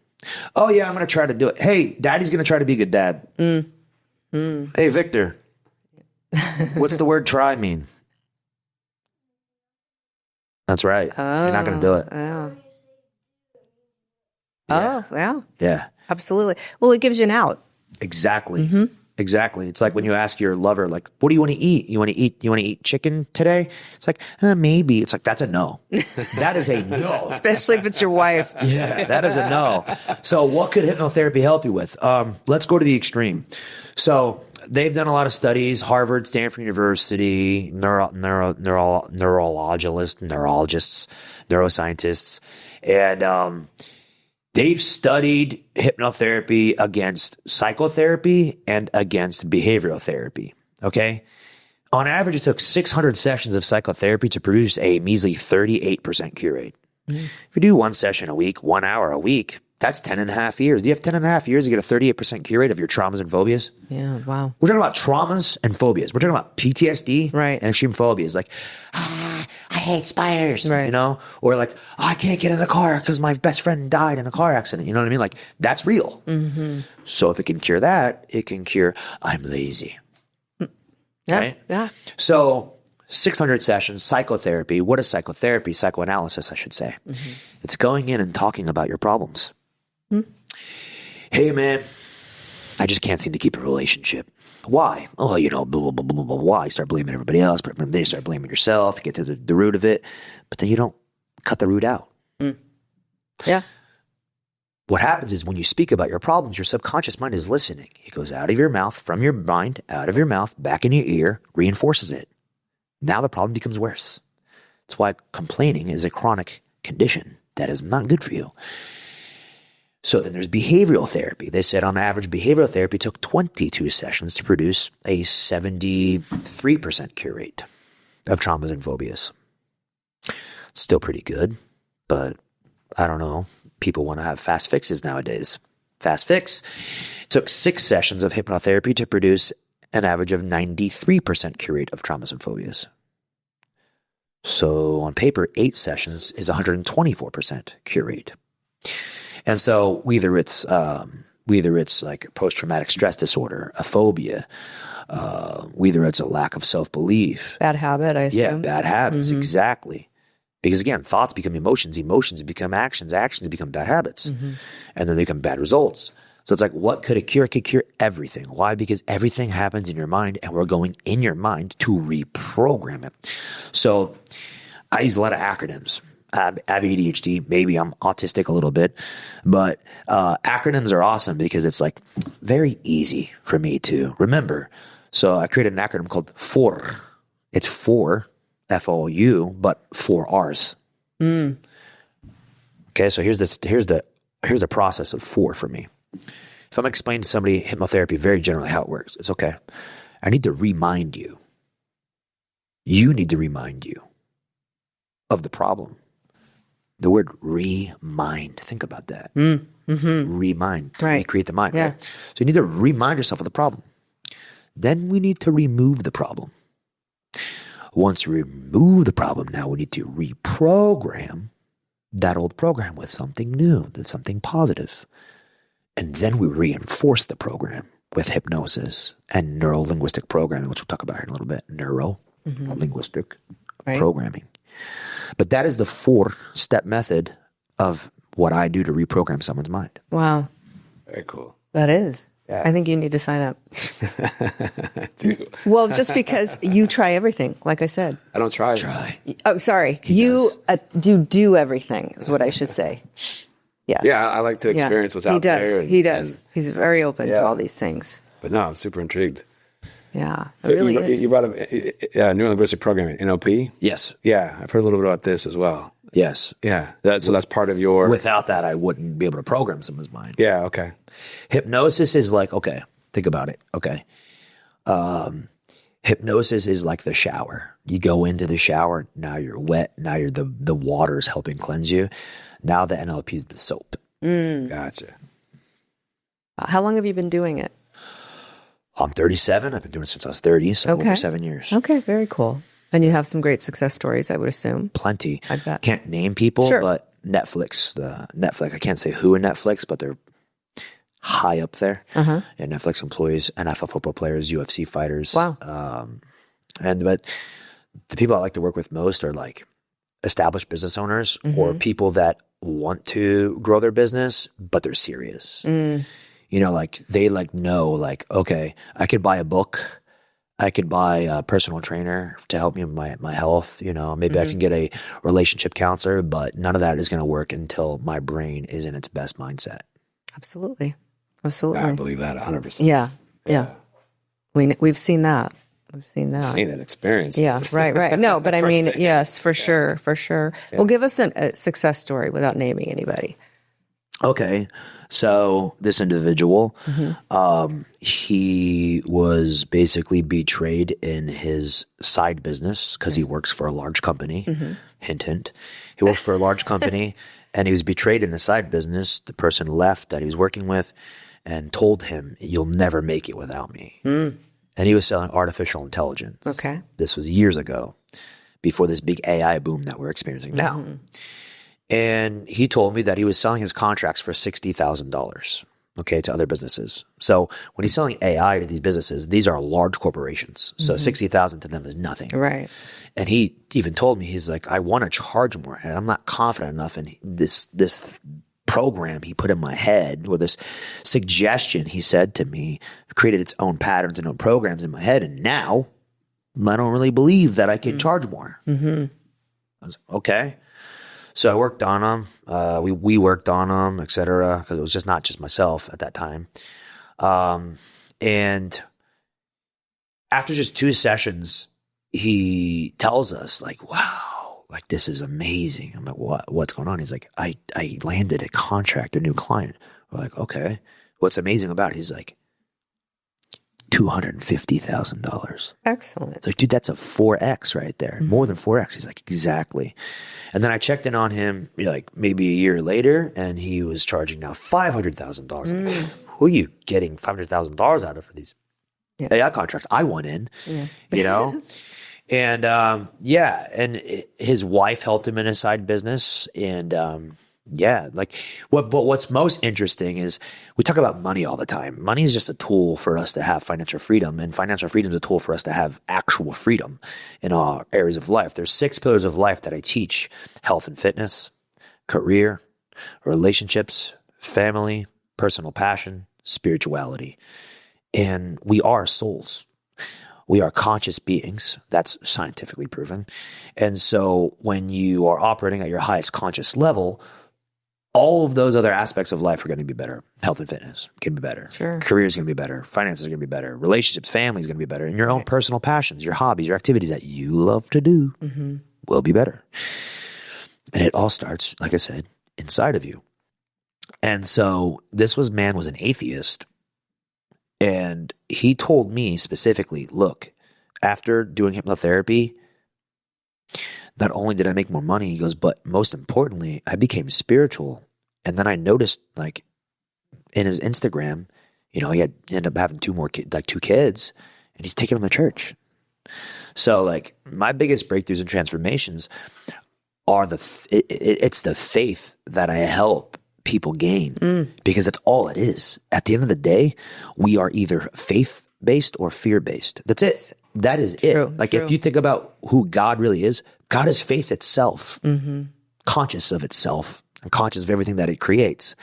Oh yeah, I'm going to try to do it. Hey, daddy's going to try to be a good dad. Hey, Victor, what's the word try mean? That's right. You're not going to do it. Yeah. Yeah. Oh, yeah. Yeah, Absolutely. Well, it gives you an out. exactly. Exactly. It's like when you ask your lover, like, what do you want to eat? You want to eat chicken today? It's like, maybe. It's like, that's a no. That is a no. Especially if it's your wife. Yeah, that is a no. So what could hypnotherapy help you with? Let's go to the extreme. So they've done a lot of studies, Harvard, Stanford University, neurologists, neuroscientists, and they've studied hypnotherapy against psychotherapy and against behavioral therapy. Okay. On average, it took 600 sessions of psychotherapy to produce a measly 38% cure rate. If you do one session a week, 1 hour a week, that's 10 and a half years. Do you have 10 and a half years to get a 38% cure rate of your traumas and phobias? Yeah, wow. We're talking about traumas and phobias. We're talking about PTSD Right. and extreme phobias. Like, I hate spiders, Right. you know? Or like, I can't get in a car because my best friend died in a car accident. You know what I mean? Like, that's real. So if it can cure that, it can cure, I'm lazy. Yeah. Right? Yeah. So 600 sessions, psychotherapy. What is psychotherapy? Psychoanalysis, I should say. It's going in and talking about your problems. Hey, man, I just can't seem to keep a relationship. Why? Oh, you know, blah, blah, blah, blah, blah, blah. You start blaming everybody else, but then you start blaming yourself. You get to the root of it, but then you don't cut the root out. Yeah. What happens is when you speak about your problems, your subconscious mind is listening. It goes out of your mouth, from your mind, out of your mouth, back in your ear, reinforces it. Now the problem becomes worse. That's why complaining is a chronic condition that is not good for you. So then there's behavioral therapy. They said on average, behavioral therapy took 22 sessions to produce a 73% cure rate of traumas and phobias. Still pretty good, but I don't know. People want to have fast fixes nowadays. Fast fix took 6 sessions of hypnotherapy to produce an average of 93% cure rate of traumas and phobias. So on paper, 8 sessions is 124% cure rate. And so whether it's like post-traumatic stress disorder, a phobia, whether it's a lack of self-belief. Bad habit, I assume. Yeah, bad habits, exactly. Because again, thoughts become emotions, emotions become actions, actions become bad habits, and then they become bad results. So it's like, what could it cure? It could cure everything. Why? Because everything happens in your mind, and we're going in your mind to reprogram it. So I use a lot of acronyms. I have ADHD. Maybe I'm autistic a little bit, but acronyms are awesome because it's like very easy for me to remember. So I created an acronym called FOR. It's for FOU, but 4 R's. Okay, so here's the process of 4 for me. If I'm explaining to somebody hypnotherapy very generally how it works, it's okay. I need to remind you. You need to remind you of the problem. The word remind. Think about that. Remind. Right. Recreate the mind. Yeah. Right? So you need to remind yourself of the problem. Then we need to remove the problem. Once we remove the problem, now we need to reprogram that old program with something new, with something positive. And then we reinforce the program with hypnosis and neuro-linguistic programming, which we'll talk about here in a little bit. Neuro-linguistic programming. But that is the 4-step method of what I do to reprogram someone's mind. Wow. Very cool. That is. Yeah. I think you need to sign up. I do. Well, just because you try everything, like I said. I don't try. Oh, sorry. You do everything is what I should say. Yeah. Yeah, I like to experience what's out there. He does. He's very open to all these things. But no, I'm super intrigued. Yeah, it really is. You brought up neuro-linguistic programming, NLP? Yes. Yeah, I've heard a little bit about this as well. Yes. Yeah, so that's part of your... Without that, I wouldn't be able to program someone's mind. Yeah, okay. Hypnosis is like, okay, think about it. Okay. Hypnosis is like the shower. You go into the shower, now you're wet, now you're the water's helping cleanse you. Now the NLP is the soap. Gotcha. How long have you been doing it? I'm 37. I've been doing it since I was 30, so over 7 years. Okay, very cool. And you have some great success stories, I would assume. Plenty. I bet. Can't name people, but Netflix, I can't say who in Netflix, but they're high up there. And Netflix employees, NFL football players, UFC fighters. Wow. But the people I like to work with most are like established business owners or people that want to grow their business, but they're serious. You know, like they know, like, okay, I could buy a book. I could buy a personal trainer to help me with my health. You know, maybe I can get a relationship counselor, but none of that is going to work until my brain is in its best mindset. Absolutely. Absolutely. I believe that 100%. Yeah. We've seen that. We've seen that. Seen that experience. Yeah, right. No, but I mean, yes, for sure. Yeah. Well, give us a success story without naming anybody. Okay. So this individual, he was basically betrayed in his side business because he works for a large company. Hint, hint. He worked for a large company and he was betrayed in his side business. The person left that he was working with and told him, "You'll never make it without me." And he was selling artificial intelligence. Okay. This was years ago, before this big AI boom that we're experiencing now. And he told me that he was selling his contracts for $60,000, okay, to other businesses. So when he's selling AI to these businesses, these are large corporations. So 60,000 to them is nothing. Right. And he even told me, he's like, I want to charge more, and I'm not confident enough in this program he put in my head, or this suggestion he said to me, created its own patterns and own programs in my head. And now I don't really believe that I can charge more. I was like, okay. So I worked on them. We worked on them, et cetera, because it was not just myself at that time. And after just 2 sessions, he tells us, like, wow, like, this is amazing. I'm like, what's going on? He's like, I landed a contract, a new client. We're like, okay, what's amazing about it? He's like, $250,000. Excellent. It's like, dude, that's a 4X right there. More than 4X. He's like, exactly. And then I checked in on him like maybe a year later, and he was charging now $500,000. Who are you getting $500,000 out of for these AI contracts? I went in, you know? And and his wife helped him in his side business. And like what's most interesting is we talk about money all the time. Money is just a tool for us to have financial freedom, and financial freedom is a tool for us to have actual freedom in all areas of life. There's 6 pillars of life that I teach: health and fitness, career, relationships, family, personal passion, spirituality. And we are souls. We are conscious beings. That's scientifically proven. And so when you are operating at your highest conscious level, all of those other aspects of life are going to be better. Health and fitness can be better. Sure. Career is going to be better. Finances are going to be better. Relationships, family is going to be better. And your own personal passions, your hobbies, your activities that you love to do will be better. And it all starts, like I said, inside of you. And so this man was an atheist. And he told me specifically, look, after doing hypnotherapy, not only did I make more money, he goes, but most importantly, I became spiritual. And then I noticed, like, in his Instagram, he ended up having 2 kids, and he's taking them to church. So, like, my biggest breakthroughs and transformations are it's the faith that I help people gain because that's all it is. At the end of the day, we are either faith-based or fear-based. That's it. That is it. Like if you think about who God really is, God is faith itself, conscious of itself and conscious of everything that it creates.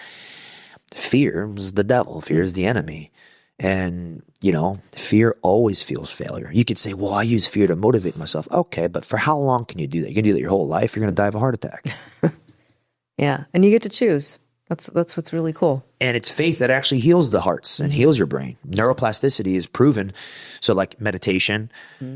Fear is the devil. Fear is the enemy. And, fear always feels failure. You could say, well, I use fear to motivate myself. Okay, but for how long can you do that? You can do that your whole life. You're going to die of a heart attack. Yeah. And you get to choose. That's what's really cool. And it's faith that actually heals the hearts and heals your brain. Neuroplasticity is proven. So like meditation,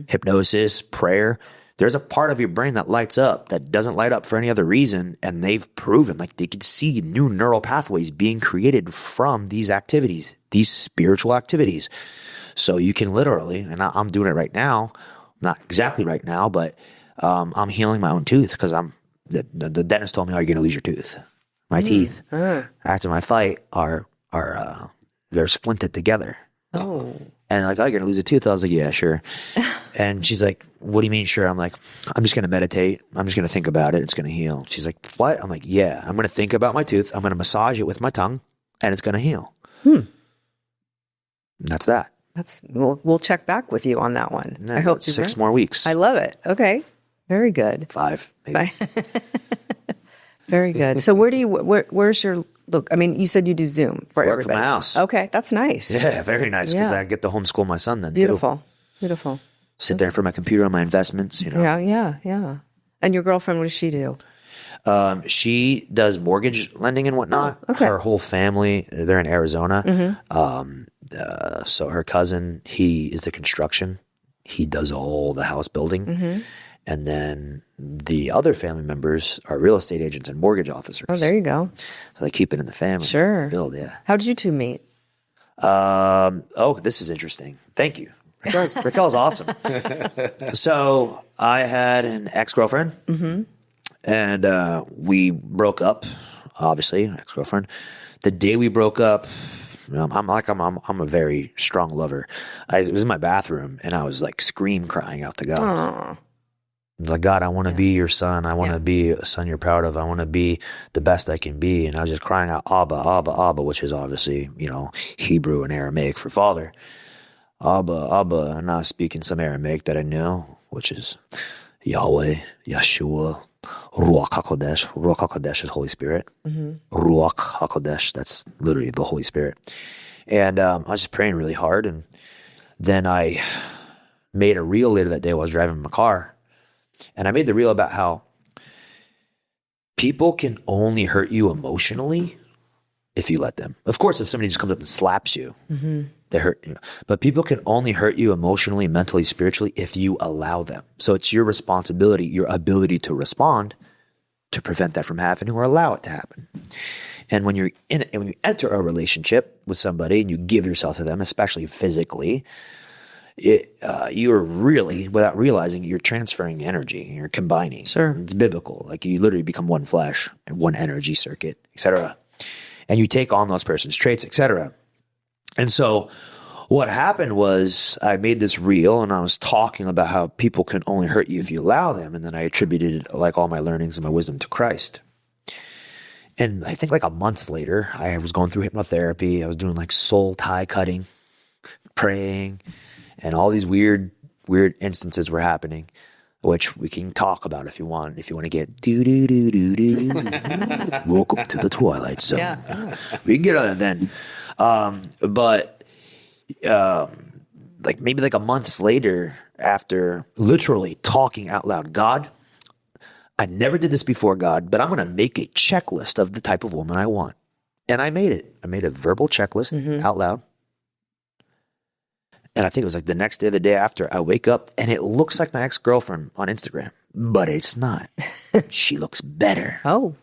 hypnosis, prayer, there's a part of your brain that lights up that doesn't light up for any other reason. And they've proven, like they could see new neural pathways being created from these activities, these spiritual activities. So you can literally, and I'm doing it right now, not exactly right now, but I'm healing my own tooth because the dentist told me, oh, you're going to lose your tooth. My teeth after my fight are they're splinted together. Oh. And like, oh, you're going to lose a tooth. I was like, yeah, sure. And she's like, what do you mean, sure? I'm like, I'm just going to meditate. I'm just going to think about it. It's going to heal. She's like, what? I'm like, yeah, I'm going to think about my tooth. I'm going to massage it with my tongue and it's going to heal. And that's that. We'll check back with you on that one. And I hope 6 more weeks. I love it. Okay. Very good. 5, maybe. Very good. So where's your look? I mean, you said you do Zoom for everybody. From my house. Okay. That's nice. Yeah, very nice because I get to homeschool my son then Beautiful. too. Beautiful. Sit there in front of my computer on my investments, Yeah. And your girlfriend, what does she do? She does mortgage lending and whatnot. Oh, okay. Her whole family, they're in Arizona. So her cousin, he is the construction. He does all the house building. And then the other family members are real estate agents and mortgage officers. Oh, there you go. So they keep it in the family. Sure. Build, yeah. How did you two meet? This is interesting. Thank you. Raquel's awesome. So I had an ex-girlfriend. And we broke up, obviously, ex-girlfriend. The day we broke up, I'm a very strong lover. It was in my bathroom, and I was like crying out to God. Aww. I was like, God, I want to be your son. I want to be a son you're proud of. I want to be the best I can be. And I was just crying out, Abba, Abba, Abba, which is obviously, Hebrew and Aramaic for father. Abba, Abba, and I was speaking some Aramaic that I know, which is Yahweh, Yeshua, Ruach HaKodesh. Ruach HaKodesh is Holy Spirit. Ruach HaKodesh, that's literally the Holy Spirit. And I was just praying really hard. And then I made a reel later that day while I was driving my car. And I made the reel about how people can only hurt you emotionally if you let them. Of course, if somebody just comes up and slaps you, they hurt you. But people can only hurt you emotionally, mentally, spiritually if you allow them. So it's your responsibility, your ability to respond to prevent that from happening or allow it to happen. And when you're in it, and when you enter a relationship with somebody and you give yourself to them, especially physically, you're really, without realizing, you're transferring energy. You're combining. Sure. It's biblical. Like you literally become one flesh, one energy circuit, etc. And you take on those person's traits, etc. And so what happened was I made this reel and I was talking about how people can only hurt you if you allow them. And then I attributed like all my learnings and my wisdom to Christ. And I think like a month later, I was going through hypnotherapy. I was doing like soul tie cutting, praying, and all these weird instances were happening, which we can talk about if you want. If you want to get welcome to the Twilight Zone. Yeah. We can get on it then. But like maybe like a month later, after literally talking out loud, God, I never did this before, God, but I'm going to make a checklist of the type of woman I want. And I made it. I made a verbal checklist out loud. And I think it was like the next day or the day after, I wake up and it looks like my ex-girlfriend on Instagram, but it's not. She looks better. Oh,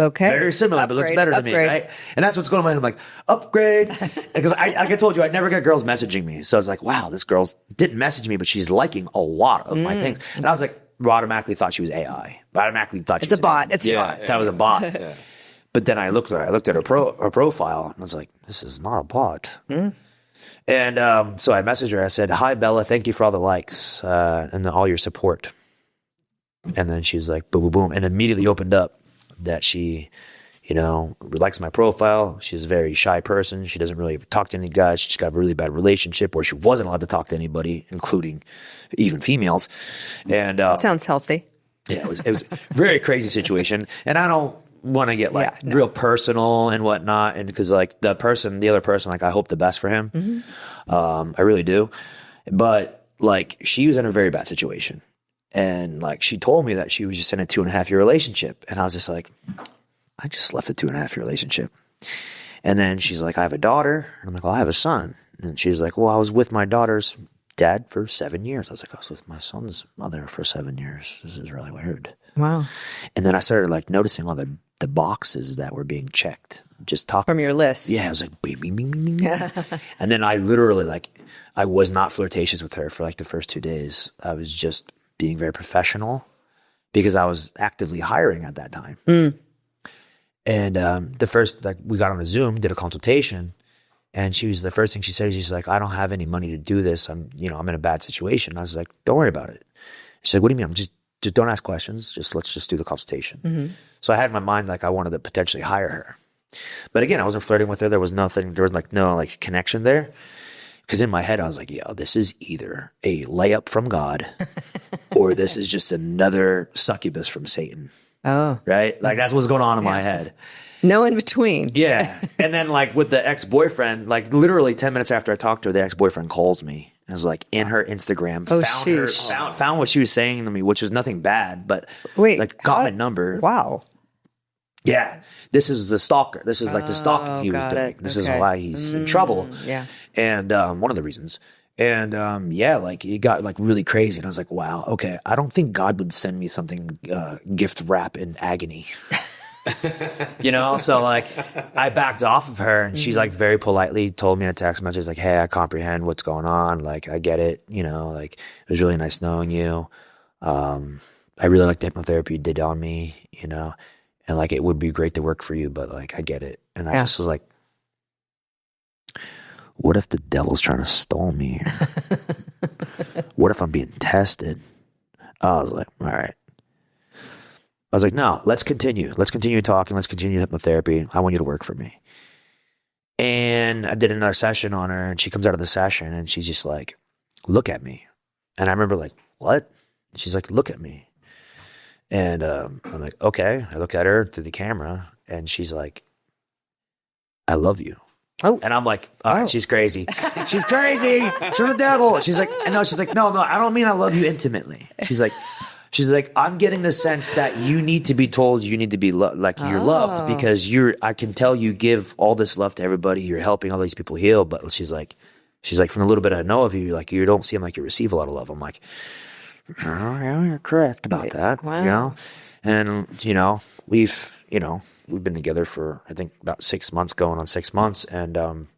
okay. Very similar, but looks better to me, right? And that's what's going on in my mind. I'm like, upgrade. Because like I told you, I never get girls messaging me. So I was like, wow, this girl didn't message me, but she's liking a lot of my things. And I was like, automatically thought she was AI. Automatically thought she was a bot. It's a bot. That was a bot. Yeah. But then I looked at her profile and I was like, this is not a bot. And so I messaged her. I said, hi, Bella. Thank you for all the likes and all your support. And then she was like, boom, boom, boom. And immediately opened up that she, likes my profile. She's a very shy person. She doesn't really talk to any guys. She just got a really bad relationship where she wasn't allowed to talk to anybody, including even females. And sounds healthy. Yeah, it was a very crazy situation. And I don't want to get real personal and whatnot. And because the other person, I hope the best for him. I really do. But she was in a very bad situation. And she told me that she was just in a 2.5-year relationship. And I was just like, I just left a 2.5-year relationship. And then she's like, I have a daughter. And I'm like, well, I have a son. And she's like, well, I was with my daughter's dad for 7 years. I was like, I was with my son's mother for 7 years. This is really weird. Wow. And then I started noticing all the boxes that were being checked. Just talking. From your list. Yeah. I was like, bing, bing, bing, bing, bing. And then I literally I was not flirtatious with her for the first 2 days. I was just being very professional because I was actively hiring at that time. And the first, we got on a Zoom, did a consultation, and the first thing she said is, she's like, I don't have any money to do this. I'm in a bad situation. I was like, don't worry about it. She's like, what do you mean? I'm just don't ask questions. Let's just do the consultation. So I had in my mind, I wanted to potentially hire her. But again, I wasn't flirting with her. There was nothing, there was no connection there. Because in my head, I was like, yo, this is either a layup from God or this is just another succubus from Satan. Oh. Right? That's what's going on in my head. No in between. Yeah. And then with the ex-boyfriend, literally 10 minutes after I talked to her, the ex-boyfriend calls me. I was in her Instagram, found what she was saying to me, which was nothing bad, but got my number. Wow. Yeah. This is the stalker. This is the stalking he was doing. This is why he's in trouble. Yeah. And one of the reasons. And it got really crazy. And I was like, wow, okay, I don't think God would send me something gift wrap in agony. So I backed off of her, and she's very politely told me in a text message, hey, I comprehend what's going on. I get it. It was really nice knowing you. I really like the hypnotherapy you did on me, and it would be great to work for you, but I get it. And I just was like, what if the devil's trying to stall me here? What if I'm being tested? I was like, all right. I was like, no, let's continue. Let's continue talking. Let's continue hypnotherapy. I want you to work for me. And I did another session on her, and she comes out of the session, and she's just like, look at me. And I remember what? She's like, look at me. And I'm like, okay. I look at her through the camera, and she's like, I love you. Oh. And I'm like, all right, she's crazy. She's crazy. She's the devil. She's like, no, I don't mean I love you intimately. She's like, I'm getting the sense that you need to be told you need to be you're loved, because I can tell you give all this love to everybody. You're helping all these people heal. But she's like, from the little bit I know of you, you don't seem like you receive a lot of love. I'm like, oh, yeah, you're correct about that. Wow. And, we've been together for, I think, about 6 months, going on 6 months. And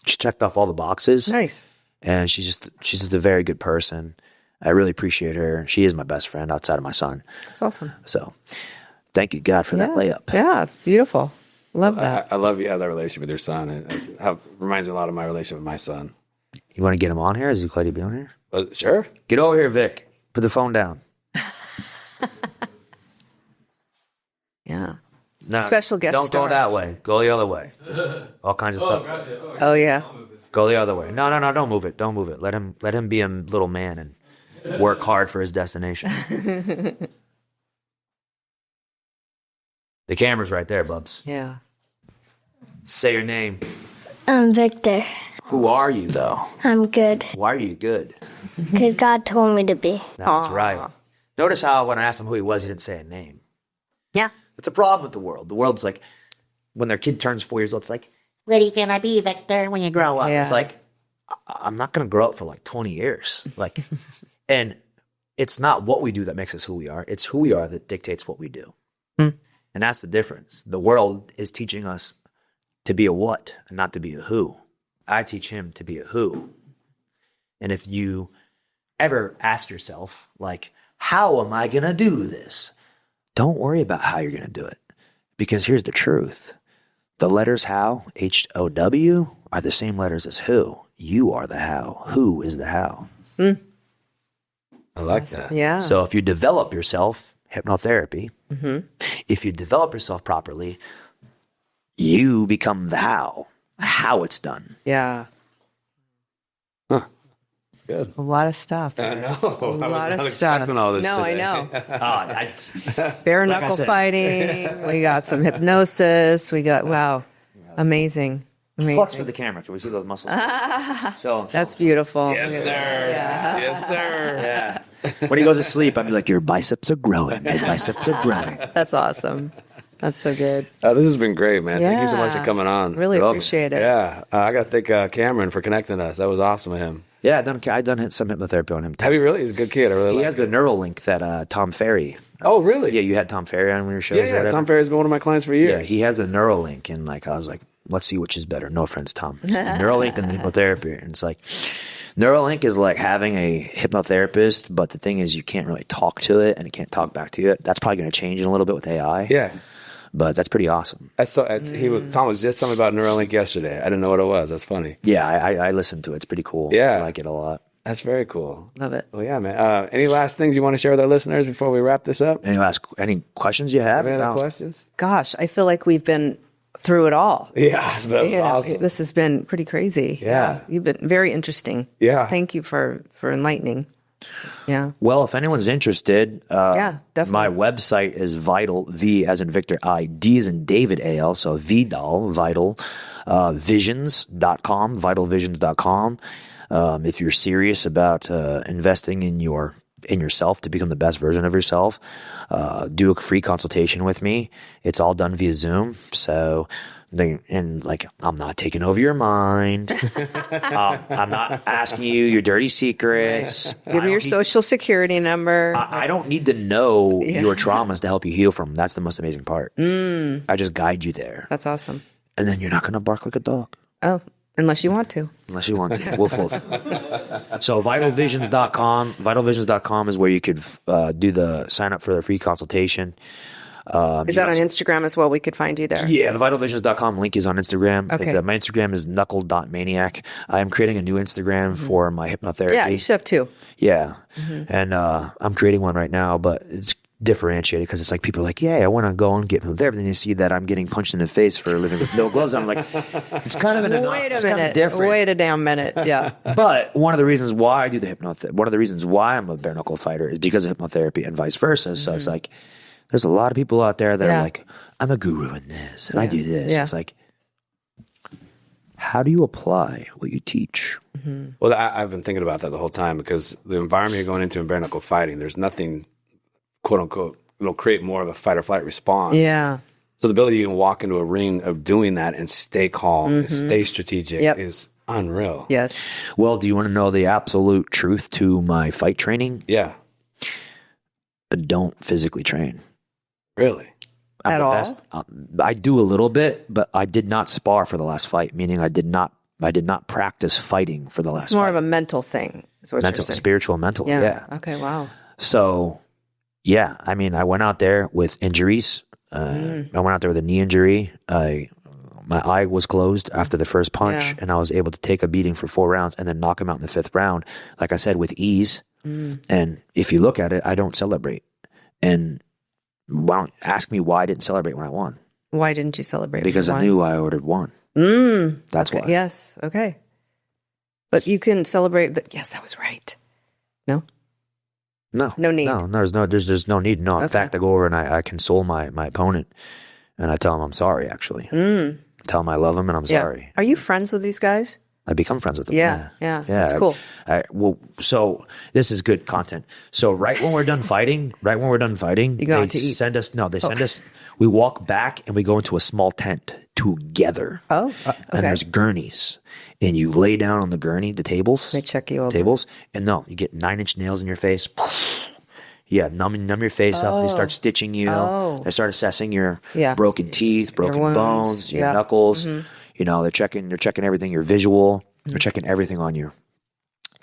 she checked off all the boxes. Nice. And she's just a very good person. I really appreciate her. She is my best friend outside of my son. That's awesome. So thank you, God, for that layup. Yeah, it's beautiful. Love that. I love you have that relationship with your son. It reminds me a lot of my relationship with my son. You want to get him on here? Is he glad to be on here? Sure. Get over here, Vic. Put the phone down. Yeah. No, special guest don't star. go that way. Go the other way. All kinds of stuff. Gotcha. Oh, yeah. Go the other way. No, don't move it. Don't move it. Let him be a little man and work hard for his destination. The camera's right there, Bubs. Yeah. Say your name. I'm Victor. Who are you, though? I'm good. Why are you good? Because God told me to be. That's right. Notice how when I asked him who he was, he didn't say a name. Yeah. It's a problem with the world. The world's like, when their kid turns 4 years old, it's like, What are you gonna be, Victor, when you grow up? Yeah. it's like, I'm not going to grow up for 20 years. And it's not what we do that makes us who we are. It's who we are that dictates what we do. And that's the difference. The world is teaching us to be a what and not to be a who. I teach him to be a who. And if you ever ask yourself, how am I going to do this? Don't worry about how you're going to do it. Because here's the truth. The letters how, H-O-W, are the same letters as who. You are the how. Who is the how? I like that. Yeah. So if you develop yourself, hypnotherapy, if you develop yourself properly, you become the how it's done. Yeah. Good. A lot of stuff. I know. A I was lot not of expecting stuff. all this No, today. I know. Bare knuckle fighting. We got some hypnosis. We got, wow. Amazing. Flex for the camera. Can we see those muscles? So That's beautiful. Yes, sir. Yes, sir. yeah. When he goes to sleep, I'd be like, your biceps are growing. Your biceps are growing. That's awesome. That's so good. This has been great, man. Thank you so much for Yeah. coming on. Really appreciate it. Yeah. I got to thank Cameron for connecting us. That was awesome of him. Yeah, I've done some hypnotherapy on him. Have you really? He's a good kid. I really He like has the Neuralink that Tom Ferry. Oh, really? Yeah, you had Tom Ferry on your shows. Yeah. Tom Ferry's been one of my clients for years. Yeah, he has a Neuralink, and like I was like, let's see which is better. No offense, Tom. Neuralink and hypnotherapy. And it's like Neuralink is like having a hypnotherapist, but the thing is you can't really talk to it and it can't talk back to you. That's probably going to change in a little bit with AI. Yeah. But that's pretty awesome. Tom was just telling me about Neuralink yesterday. I didn't know what it was. That's funny. Yeah, I listened to it. It's pretty cool. Yeah. I like it a lot. That's very cool. Love it. Well, yeah, man. Any last things you want to share with our listeners before we wrap this up? Any questions you have? Any other about- questions? Gosh, I feel like we've been through it all. Yeah, it was Yeah, awesome. This has been pretty crazy. Yeah. You've been very interesting. Yeah. Thank you for enlightening. Yeah. Well, if anyone's interested, Yeah, definitely. my website is Vital, V as in Victor, I, D as in David, AL, so Vidal, Vital, visions.com, vitalvisions.com. If you're serious about investing in yourself to become the best version of yourself, do a free consultation with me. It's all done via Zoom. So, I'm not taking over your mind. I'm not asking you your dirty secrets. Give me your social security number. I don't need to know your traumas to help you heal from them. That's the most amazing part. I just guide you there. That's awesome. And then you're not going to bark like a dog. Oh, unless you want to. Unless you want to. Woof, woof. So vitalvisions.com. Vitalvisions.com is where you could sign up for the free consultation. Is that on Instagram as well? We could find you there. Yeah, the vitalvisions.com link is on Instagram. Okay. My Instagram is knuckle.maniac. I am creating a new Instagram for my hypnotherapy. Yeah, you should have two. Yeah. And I'm creating one right now, but it's differentiated because it's like people are like, yeah, I want to go and get hypnotherapy. Then you see that I'm getting punched in the face for living with no gloves on. I'm like, it's kind of Wait a kind of minute. different. Wait a damn minute. Yeah. But one of the reasons why I do the one of the reasons why I'm a bare knuckle fighter is because of hypnotherapy and vice versa. So it's like, there's a lot of people out there that are like, I'm a guru in this and I do this. Yeah. It's like, how do you apply what you teach? Well, I've been thinking about that the whole time because the environment you're going into in bare knuckle fighting, there's nothing, quote unquote, it'll create more of a fight or flight response. Yeah. So the ability you can walk into a ring of doing that and stay calm and stay strategic is unreal. Yes. Well, do you want to know the absolute truth to my fight training? Yeah. I don't physically train. Really? I'm At the all? best. I do a little bit, but I did not spar for the last fight, meaning I did not practice fighting for the last It's more fight. of a mental thing. Is what Mental, you're saying. spiritual, mental. Yeah. Okay. Wow. So, yeah, I mean, I went out there with injuries. I went out there with a knee injury. My eye was closed after the first punch, and I was able to take a beating for 4 rounds and then knock him out in the 5th round, like I said, with ease. And if you look at it, I don't celebrate. And ask me why I didn't celebrate when I won. Why didn't you celebrate? Because I knew I ordered one. That's why. Yes. Okay. But you can celebrate that. Yes, that was right. No? No. No need. No, there's no need. No. In fact, I go over and I console my opponent and I tell him I'm sorry, actually. Tell him I love him and I'm sorry. Are you friends with these guys? I become friends with them. Yeah. That's cool. Well, so this is good content. So right when we're done fighting, You go out to eat. send us, we walk back and we go into a small tent together. Oh, okay. And there's gurneys. And you lay down on the gurney, the tables. They check you over. Tables. And no, you get 9-inch nails in your face. Yeah, numb your face up. They start stitching you. They start assessing your broken teeth, broken wounds. bones, your knuckles. You know, they're checking everything, your visual. They're checking everything on you.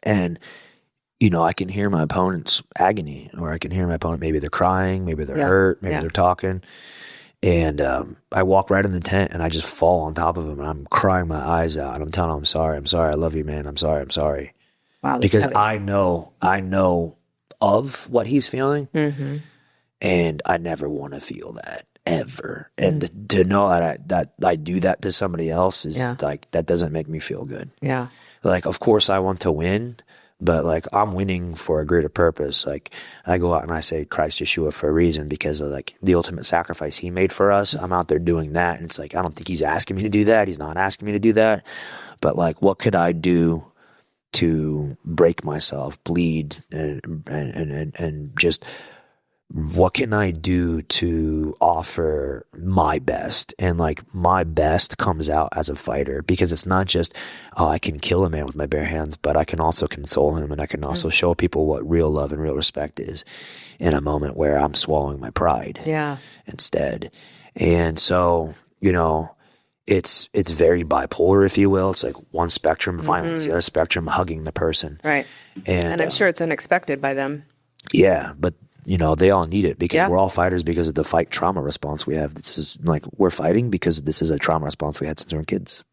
And, you know, I can hear my opponent's agony, or I can hear my opponent, maybe they're crying, maybe they're hurt, maybe they're talking. And I walk right in the tent and I just fall on top of him and I'm crying my eyes out. And I'm telling him, I'm sorry, I love you, man. I'm sorry. Wow. That's Because heavy. I know of what he's feeling. And I never want to feel that. ever. And to know that I do that to somebody else is like, that doesn't make me feel good. Yeah. Like, of course I want to win, but like I'm winning for a greater purpose. Like I go out and I say Christ Yeshua for a reason because of like the ultimate sacrifice he made for us. I'm out there doing that. And it's like, I don't think he's asking me to do that. He's not asking me to do that. But like, what could I do to break myself, bleed, and just what can I do to offer my best? And like my best comes out as a fighter because it's not just, oh, I can kill a man with my bare hands, but I can also console him and I can also show people what real love and real respect is in a moment where I'm swallowing my pride instead. And so, you know, it's very bipolar, if you will. It's like one spectrum of violence, the other spectrum hugging the person. Right. And I'm sure it's unexpected by them. Yeah, but you know, they all need it because we're all fighters because of the fight trauma response we have. This is like, we're fighting because this is a trauma response we had since we were kids.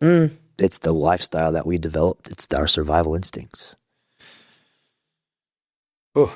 It's the lifestyle that we developed. It's our survival instincts. Ooh.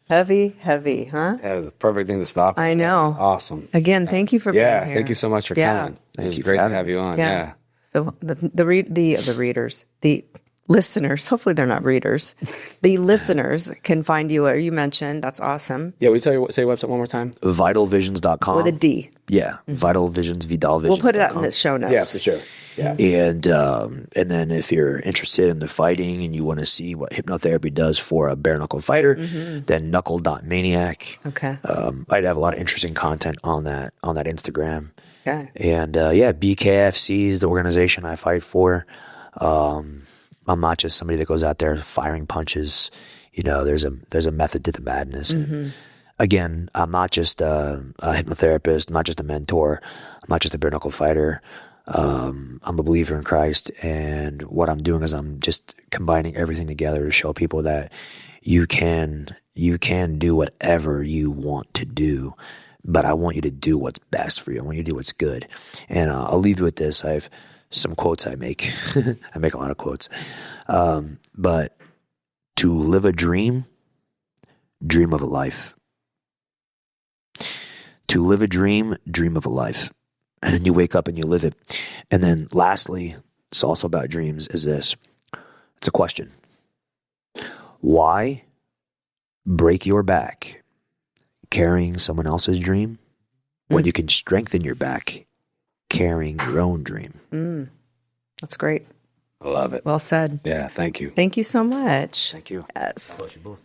Heavy, huh? That is a perfect thing to stop. I know. Awesome. Again, thank you for being here. Thank you so much for coming. It was great to have you on. Yeah. So the readers, the listeners, hopefully they're not readers. The listeners can find you where you mentioned. That's awesome. Yeah, we tell you say your website one more time. Vitalvisions.com. With a D. Yeah. Vital Visions, Vidal Visions. We'll put that in the show notes. Yeah, for sure. Yeah. And then if you're interested in the fighting and you want to see what hypnotherapy does for a bare knuckle fighter, then knuckle.maniac. Okay. I'd have a lot of interesting content on that Instagram. Okay. And BKFC is the organization I fight for. I'm not just somebody that goes out there firing punches. You know, there's a method to the madness. And again, I'm not just a hypnotherapist, I'm not just a mentor, I'm not just a bare knuckle fighter. I'm a believer in Christ, and what I'm doing is I'm just combining everything together to show people that you can do whatever you want to do, but I want you to do what's best for you. I want you to do what's good. And I'll leave you with this. I have some quotes I make. I make a lot of quotes. But to live a dream of a life. To live a dream of a life. And then you wake up and you live it. And then lastly, it's also about dreams, is this. It's a question. Why break your back carrying someone else's dream when you can strengthen your back carrying your own dream? That's great. I love it. Well said. Yeah, thank you. Thank you so much. Thank you. Yes. God bless you both.